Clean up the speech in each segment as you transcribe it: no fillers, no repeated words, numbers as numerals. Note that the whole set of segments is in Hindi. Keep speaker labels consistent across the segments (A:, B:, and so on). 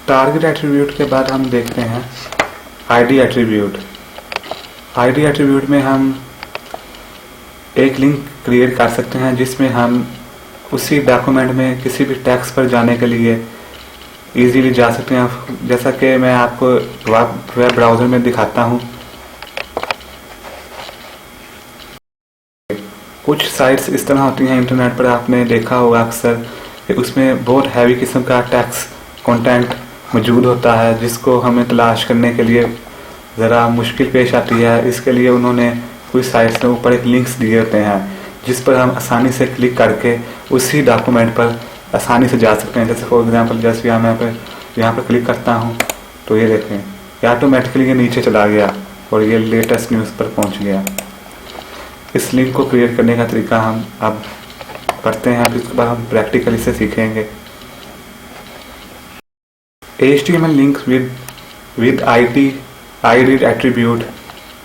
A: टारगेट एट्रीब्यूट के बाद हम देखते हैं आईडी एट्रीब्यूट। आईडी एट्रीब्यूट में हम एक लिंक क्रिएट कर सकते हैं जिसमें हम उसी डॉक्यूमेंट में किसी भी टेक्स्ट पर जाने के लिए इजीली जा सकते हैं। जैसा कि मैं आपको वेब ब्राउज़र में दिखाता हूँ। कुछ साइट्स इस तरह होती हैं इंटरनेट पर, आपने देखा होगा अक्सर कि उसमें बहुत हैवी किस्म का टेक्स्ट कंटेंट मौजूद होता है जिसको हमें तलाश करने के लिए ज़रा मुश्किल पेश आती है। इसके लिए उन्होंने कुछ साइट्स में ऊपर एक लिंक्स दिए होते हैं जिस पर हम आसानी से क्लिक करके उसी डॉक्यूमेंट पर आसानी से जा सकते हैं। जैसे फॉर एग्जांपल जैसे यहाँ पर क्लिक करता हूँ तो ये देखें ये ऑटोमेटिकली ये नीचे चला गया और ये लेटेस्ट न्यूज़ पर पहुँच गया। इस लिंक को क्रिएट करने का तरीका हम अब करते हैं। फिर उसके बाद हम प्रैक्टिकली से सीखेंगे। HTML links with ID attribute.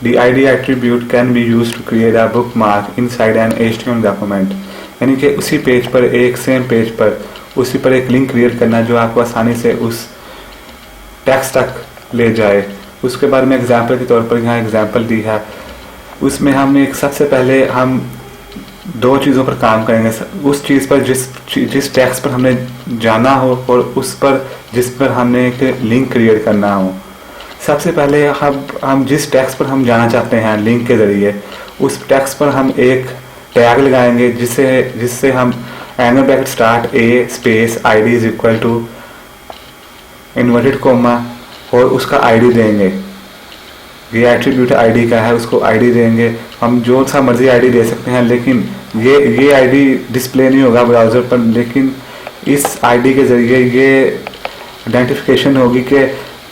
A: The ID attribute can be used to create a bookmark inside an HTML document. यानी कि उसी पेज पर सेम पेज पर उसी पर एक लिंक क्रिएट करना जो आपको आसानी से उस टेक्स्ट तक ले जाए। उसके बाद में एग्जाम्पल के तौर पर यहाँ एग्जाम्पल दी है। उसमें हम एक सबसे पहले हम दो चीज़ों पर काम करेंगे। उस चीज़ पर जिस टेक्स्ट पर हमने जाना हो और उस पर जिस पर हमने एक लिंक क्रिएट करना हो। सबसे पहले हम जिस टेक्स्ट पर हम जाना चाहते हैं लिंक के ज़रिए उस टेक्स्ट पर हम एक टैग लगाएंगे जिससे हम angle bracket start A space ID is equal to inverted comma और उसका ID देंगे। ये एट्रीब्यूट ID का है, उसको ID देंगे। हम जो सा मर्जी ID दे सकते हैं, लेकिन ये ID डिस्प्ले नहीं होगा ब्राउज़र पर, लेकिन इस ID के ज़रिए ये आइडेंटिफिकेशन होगी कि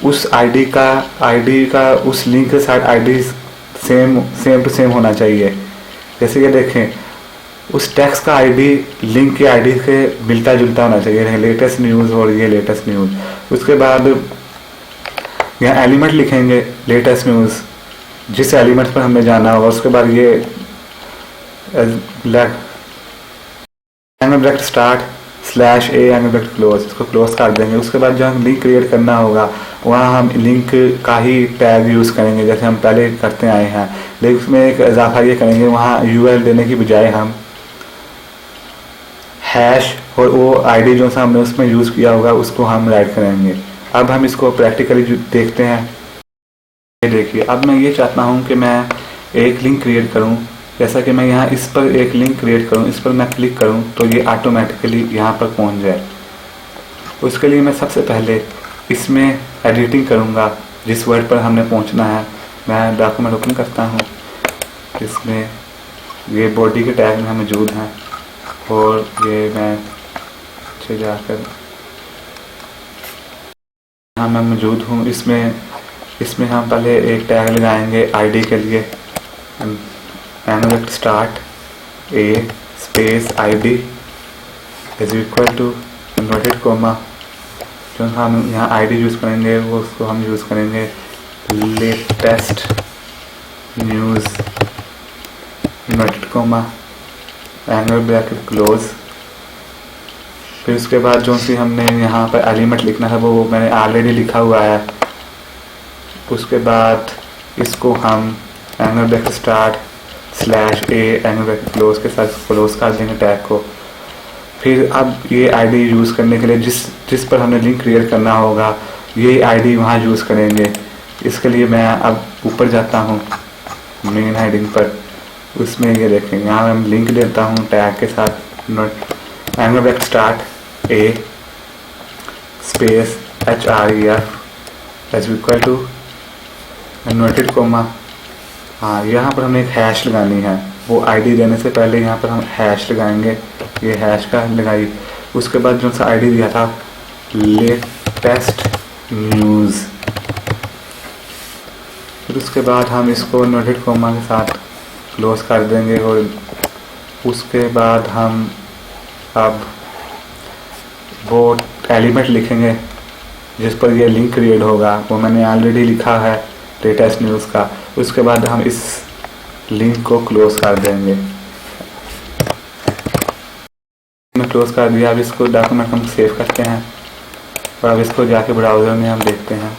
A: उस ID का उस लिंक के साथ ID सेम टू सेम होना चाहिए। जैसे ये देखें उस टेक्स्ट का ID लिंक के ID के मिलता जुलता होना चाहिए। लेटेस्ट न्यूज़ और ये लेटेस्ट न्यूज़। उसके बाद यहाँ एलिमेंट लिखेंगे लेटेस्ट न्यूज़ जिस एलिमेंट पर हमें जाना होगा। उसके बाद ये angle bracket start /A angle bracket close, इसको क्लोज कर देंगे। उसके बाद जो हम लिंक क्रिएट करना होगा वहाँ हम लिंक का ही टैग यूज़ करेंगे जैसे हम पहले करते आए हैं, लेकिन उसमें एक इजाफा ये करेंगे वहाँ URL देने की बजाय हम हैश और वो ID जो सा हमने उसमें यूज़ किया होगा उसको हम राइट करेंगे। अब हम इसको प्रैक्टिकली देखते हैं। ये देखिए अब मैं ये चाहता हूँ कि मैं एक लिंक क्रिएट करूँ। जैसा कि मैं यहाँ इस पर एक लिंक क्रिएट करूँ, इस पर मैं क्लिक करूँ तो ये ऑटोमेटिकली यहाँ पर पहुँच जाए। उसके लिए मैं सबसे पहले इसमें एडिटिंग करूँगा जिस वर्ड पर हमने पहुँचना है। मैं डॉक्यूमेंट ओपन करता हूँ, इसमें ये बॉडी के टैग में मौजूद हैं और ये मैं नीचे जाकर यहाँ मैं मौजूद हूँ। इसमें हम पहले एक टैग लगाएंगे ID के लिए, angle start A space ID is equal to inverted comma. जो हम यहाँ ID यूज़ करेंगे वो उसको हम यूज़ करेंगे latest news inverted coma angle bracket close. फिर उसके बाद जो सी हमने यहाँ पर एलिमेंट लिखना है वो मैंने ऑलरेडी लिखा हुआ है। उसके बाद इसको हम angle bracket start /A angle bracket close के साथ क्लोज कर देंगे टैग को। फिर अब ये ID यूज़ करने के लिए जिस पर हमने लिंक क्रिएट करना होगा ये ID वहाँ यूज़ करेंगे। इसके लिए मैं अब ऊपर जाता हूँ मेन हेडिंग पर। उसमें ये देखें यहाँ मैं लिंक देता हूँ टैग के साथ angle bracket start A space HREF is equal to inverted comma. हाँ यहाँ पर हमें एक हैश लगानी है। वो ID देने से पहले यहाँ पर हम हैश लगाएंगे। ये हैश का लगाई। उसके बाद जो सा ID दिया था लेटेस्ट न्यूज़। फिर उसके बाद हम इसको इन्वर्टेड कोमा के साथ क्लोज कर देंगे और उसके बाद हम अब वो एलिमेंट लिखेंगे जिस पर ये लिंक क्रिएट होगा। वो मैंने ऑलरेडी लिखा है लेटेस्ट न्यूज़ का। उसके बाद हम इस लिंक को क्लोज कर देंगे। मैं क्लोज कर दिया। अब इसको डॉक्यूमेंट हम सेव करते हैं। और अब इसको जाके ब्राउज़र में हम देखते हैं।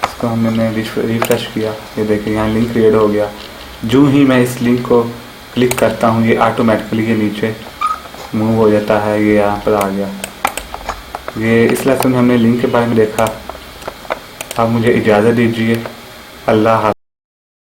A: इसको हमने रिफ्रेश किया, ये देखिए यहाँ लिंक क्रिएट हो गया। जो ही मैं इस लिंक को क्लिक करता हूँ ये ऑटोमेटिकली ये नीचे मूव हो जाता है, ये यहाँ पर आ गया। ये इस लेसन में हमने लिंक के बारे में देखा। अब मुझे इजाज़त दीजिए। अल्लाह हाफ़िज़।